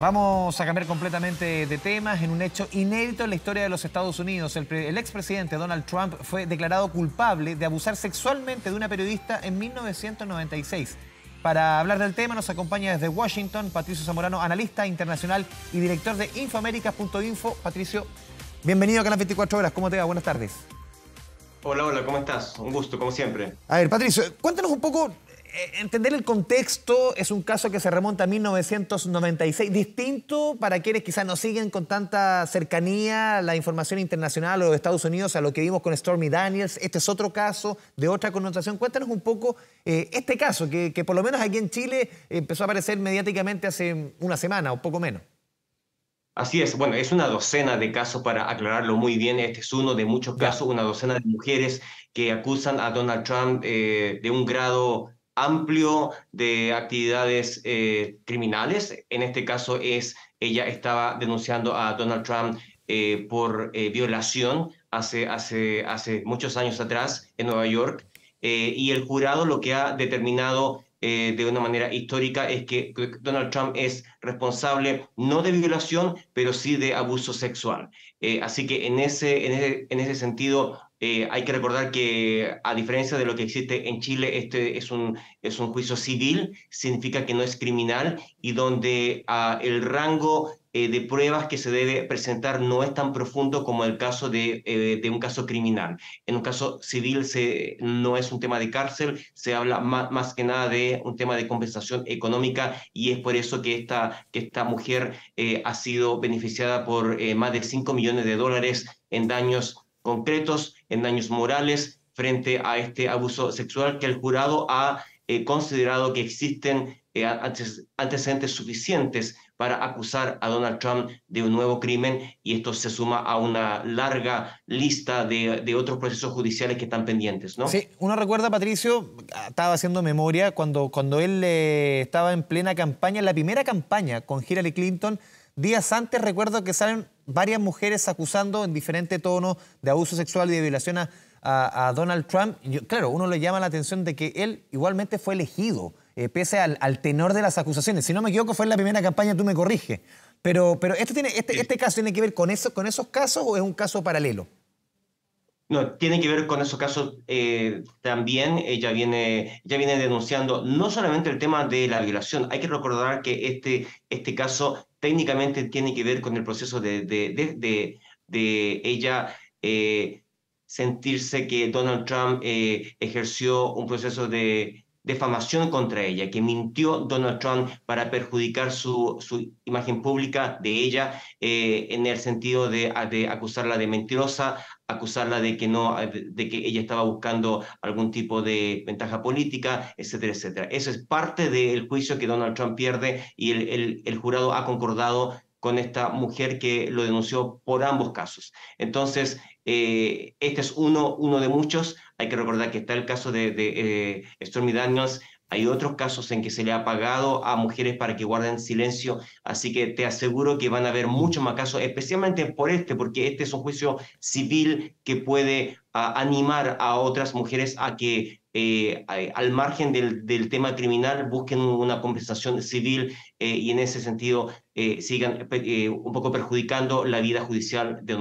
Vamos a cambiar completamente de temas en un hecho inédito en la historia de los Estados Unidos. El expresidente Donald Trump fue declarado culpable de abusar sexualmente de una periodista en 1996. Para hablar del tema nos acompaña desde Washington Patricio Zamorano, analista internacional y director de Infoaméricas.info. Patricio, bienvenido a Canal 24 Horas. ¿Cómo te va? Buenas tardes. Hola, ¿cómo estás? Un gusto, como siempre. A ver, Patricio, cuéntanos un poco. Entender el contexto. Es un caso que se remonta a 1996, distinto para quienes quizás no siguen con tanta cercanía la información internacional o de Estados Unidos a lo que vimos con Stormy Daniels. Este es otro caso de otra connotación. Cuéntanos un poco este caso que por lo menos aquí en Chile empezó a aparecer mediáticamente hace una semana o poco menos. Así es, bueno, es una docena de casos para aclararlo muy bien. Este es uno de muchos Ya. casos, una docena de mujeres que acusan a Donald Trump de un grado amplio de actividades criminales. En este caso ella estaba denunciando a Donald Trump por violación hace muchos años atrás en Nueva York. Y el jurado lo que ha determinado de una manera histórica es que Donald Trump es responsable no de violación, pero sí de abuso sexual. Así que en ese sentido hay que recordar que a diferencia de lo que existe en Chile, este es un juicio civil, significa que no es criminal y donde el rango de pruebas que se debe presentar no es tan profundo como el caso de un caso criminal. En un caso civil no es un tema de cárcel, se habla más que nada de un tema de compensación económica y es por eso que esta mujer ha sido beneficiada por más de 5 millones de dólares en daños concretos, en daños morales frente a este abuso sexual que el jurado ha considerado que existen antecedentes suficientes para acusar a Donald Trump de un nuevo crimen y esto se suma a una larga lista de otros procesos judiciales que están pendientes, ¿no? Sí, uno recuerda, Patricio, estaba haciendo memoria cuando él estaba en plena campaña, en la primera campaña con Hillary Clinton. Días antes recuerdo que salen varias mujeres acusando en diferente tono de abuso sexual y de violación a Donald Trump. Claro, uno le llama la atención de que él igualmente fue elegido, pese al tenor de las acusaciones. Si no me equivoco, fue en la primera campaña, tú me corriges. Pero este caso tiene que ver con esos casos o es un caso paralelo. No, tiene que ver con esos casos también. Ella viene denunciando no solamente el tema de la violación. Hay que recordar que este caso técnicamente tiene que ver con el proceso de ella sentirse que Donald Trump ejerció un proceso de defamación contra ella, que mintió Donald Trump para perjudicar su imagen pública de ella en el sentido de acusarla de mentirosa, acusarla de que no, de que ella estaba buscando algún tipo de ventaja política, etcétera, etcétera. Eso es parte del juicio que Donald Trump pierde y el jurado ha concordado con esta mujer que lo denunció por ambos casos. Entonces, este es uno de muchos. Hay que recordar que está el caso de Stormy Daniels. Hay otros casos en que se le ha pagado a mujeres para que guarden silencio, así que te aseguro que van a haber muchos más casos, especialmente porque este es un juicio civil que puede animar a otras mujeres a que al margen del tema criminal busquen una compensación civil y en ese sentido sigan un poco perjudicando la vida judicial Sí, de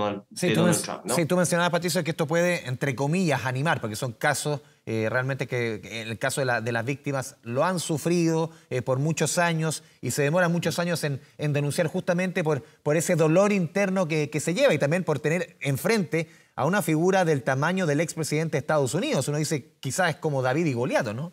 Donald Trump, sí, ¿no? tú mencionabas, Patricio, que esto puede, entre comillas, animar, porque son casos realmente que en el caso de las víctimas lo han sufrido por muchos años y se demoran muchos años en denunciar justamente por ese dolor interno que se lleva y también por tener enfrente a una figura del tamaño del expresidente de Estados Unidos. Uno dice, quizás es como David y Goliat, ¿no?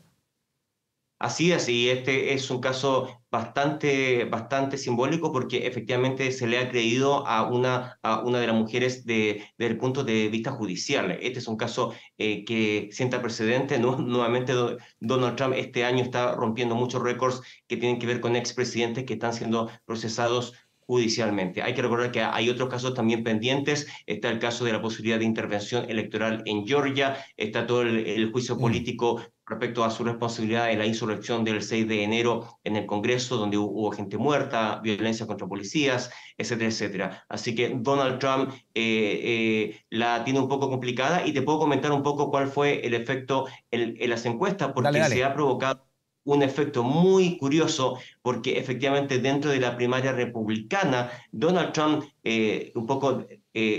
Así es, y este es un caso bastante simbólico porque efectivamente se le ha creído a una de las mujeres desde el punto de vista judicial. Este es un caso que sienta precedente, ¿no? Nuevamente Donald Trump este año está rompiendo muchos récords que tienen que ver con expresidentes que están siendo procesados judicialmente. Hay que recordar que hay otros casos también pendientes. Está el caso de la posibilidad de intervención electoral en Georgia, está todo el juicio Mm. político respecto a su responsabilidad en la insurrección del 6 de enero en el Congreso, donde hubo gente muerta, violencia contra policías, etcétera, etcétera. Así que Donald Trump la tiene un poco complicada y te puedo comentar un poco cuál fue el efecto en las encuestas, Dale, porque se dale. ha provocado un efecto muy curioso porque efectivamente dentro de la primaria republicana, Donald Trump, un poco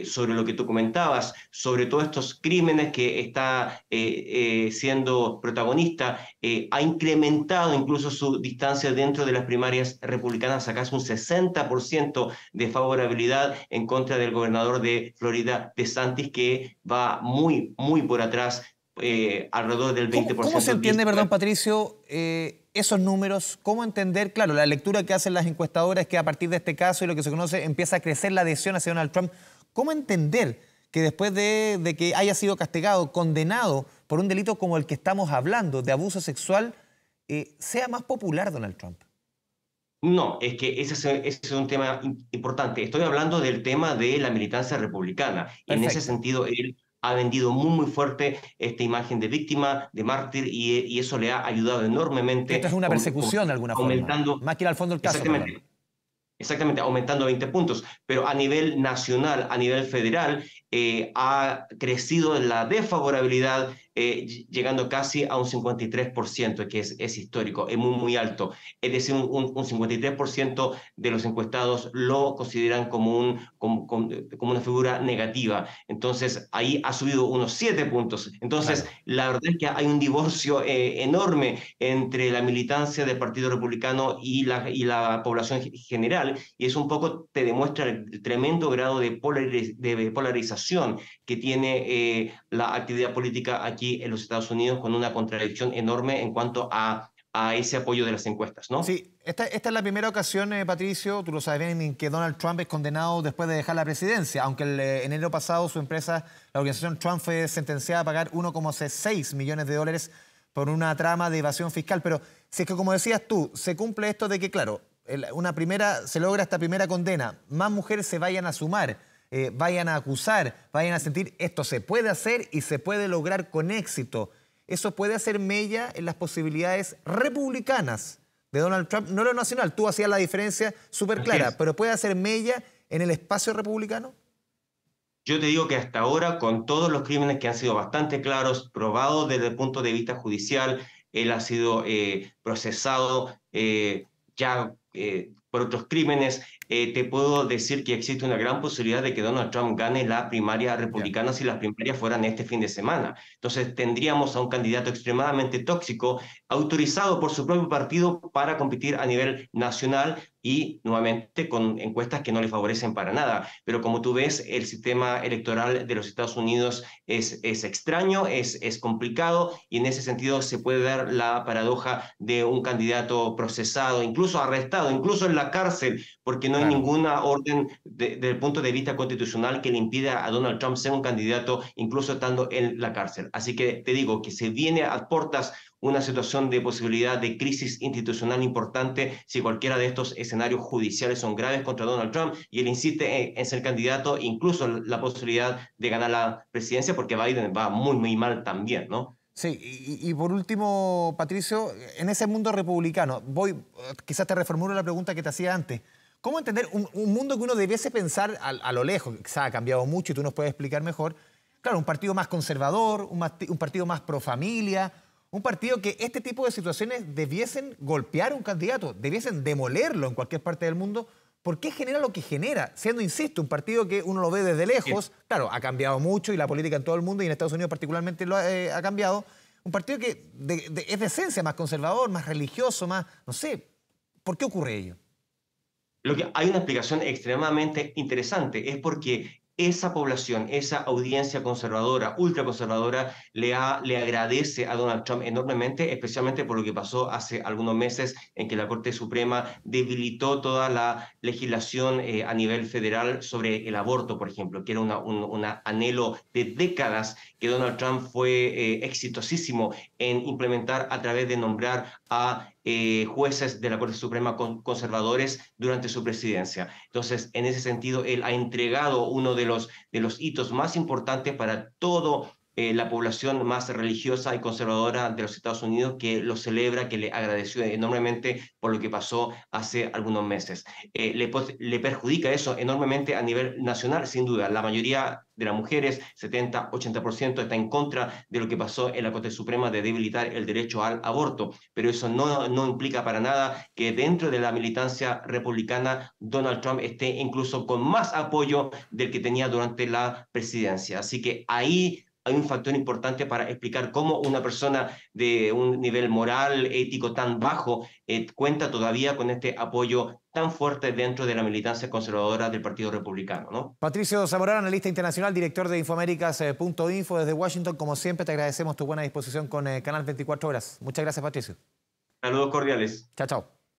sobre lo que tú comentabas, sobre todos estos crímenes que está siendo protagonista, ha incrementado incluso su distancia dentro de las primarias republicanas a casi un 60% de favorabilidad en contra del gobernador de Florida, DeSantis, que va muy, muy por atrás, alrededor del ¿Cómo se 20%, entiende, perdón, 19%. Patricio, esos números? ¿Cómo entender? Claro, la lectura que hacen las encuestadoras es que a partir de este caso y lo que se conoce empieza a crecer la adhesión hacia Donald Trump. ¿Cómo entender que después de que haya sido castigado, condenado por un delito como el que estamos hablando, de abuso sexual, sea más popular Donald Trump? No, es que ese es un tema importante. Estoy hablando del tema de la militancia republicana. Y en ese Perfecto. sentido, él ha vendido muy, muy fuerte esta imagen de víctima, de mártir, y eso le ha ayudado Que esto es enormemente, una persecución de alguna forma, aumentando, más que ir al fondo del caso, perdón. exactamente, exactamente, aumentando 20 puntos, pero a nivel nacional, a nivel federal, ha crecido la desfavorabilidad, llegando casi a un 53%, que es histórico, es muy, muy alto. Es decir, un 53% de los encuestados lo consideran como una figura negativa. Entonces, ahí ha subido unos 7 puntos. Entonces, Claro. la verdad es que hay un divorcio enorme entre la militancia del Partido Republicano y la población general, y eso un poco te demuestra el tremendo grado de polarización que tiene la actividad política aquí en los Estados Unidos, con una contradicción enorme en cuanto a ese apoyo de las encuestas, ¿no? Sí, esta es la primera ocasión, Patricio, tú lo sabes bien, en que Donald Trump es condenado después de dejar la presidencia, aunque en enero pasado su empresa, la organización Trump, fue sentenciada a pagar 1,6 millones de dólares por una trama de evasión fiscal. Pero si es que, como decías tú, se cumple esto de que, claro, se logra esta primera condena, más mujeres se vayan a sumar, vayan a acusar, vayan a sentir esto se puede hacer y se puede lograr con éxito. Eso puede hacer mella en las posibilidades republicanas de Donald Trump, no lo nacional. Tú hacías la diferencia súper Así clara, es. pero puede hacer mella en el espacio republicano. Yo te digo que hasta ahora, con todos los crímenes que han sido bastante claros, probados desde el punto de vista judicial, él ha sido procesado ya por otros crímenes. Te puedo decir que existe una gran posibilidad de que Donald Trump gane la primaria Ya. republicana si las primarias fueran este fin de semana. Entonces tendríamos a un candidato extremadamente tóxico, autorizado por su propio partido para competir a nivel nacional y nuevamente con encuestas que no le favorecen para nada. Pero como tú ves, el sistema electoral de los Estados Unidos es extraño, es complicado, y en ese sentido se puede dar la paradoja de un candidato procesado, incluso arrestado, incluso en la cárcel, porque no hay Claro. ninguna orden desde el punto de vista constitucional que le impida a Donald Trump ser un candidato, incluso estando en la cárcel. Así que te digo que se viene a portas una situación de posibilidad de crisis institucional importante si cualquiera de estos escenarios judiciales son graves contra Donald Trump y él insiste en ser candidato, incluso la posibilidad de ganar la presidencia, porque Biden va muy, muy mal también, ¿no? Sí, y por último, Patricio, en ese mundo republicano, quizás te reformulo la pregunta que te hacía antes. ¿Cómo entender un mundo que uno debiese pensar a lo lejos? Quizás ha cambiado mucho y tú nos puedes explicar mejor. Claro, un partido más conservador, un partido más pro familia, un partido que este tipo de situaciones debiesen golpear a un candidato, debiesen demolerlo en cualquier parte del mundo. ¿Por qué genera lo que genera? Siendo, insisto, un partido que uno lo ve desde lejos, claro, ha cambiado mucho y la política en todo el mundo y en Estados Unidos particularmente ha cambiado. Un partido que es de esencia más conservador, más religioso, más, no sé, ¿por qué ocurre ello? Hay una explicación extremadamente interesante, es porque esa población, esa audiencia conservadora, ultraconservadora, le agradece a Donald Trump enormemente, especialmente por lo que pasó hace algunos meses en que la Corte Suprema debilitó toda la legislación a nivel federal sobre el aborto, por ejemplo, que era un anhelo de décadas que Donald Trump fue exitosísimo en implementar a través de nombrar a jueces de la Corte Suprema conservadores durante su presidencia. Entonces, en ese sentido, él ha entregado uno de los hitos más importantes para todo la población más religiosa y conservadora de los Estados Unidos, que lo celebra, que le agradeció enormemente por lo que pasó hace algunos meses. Le perjudica eso enormemente a nivel nacional, sin duda. La mayoría de las mujeres, 70-80%, está en contra de lo que pasó en la Corte Suprema de debilitar el derecho al aborto, pero eso no implica para nada que dentro de la militancia republicana Donald Trump esté incluso con más apoyo del que tenía durante la presidencia. Así que ahí hay un factor importante para explicar cómo una persona de un nivel moral, ético tan bajo, cuenta todavía con este apoyo tan fuerte dentro de la militancia conservadora del Partido Republicano, ¿no? Patricio Zamorano, analista internacional, director de Infoaméricas.info desde Washington. Como siempre, te agradecemos tu buena disposición con Canal 24 Horas. Muchas gracias, Patricio. Saludos cordiales. Chao, chao.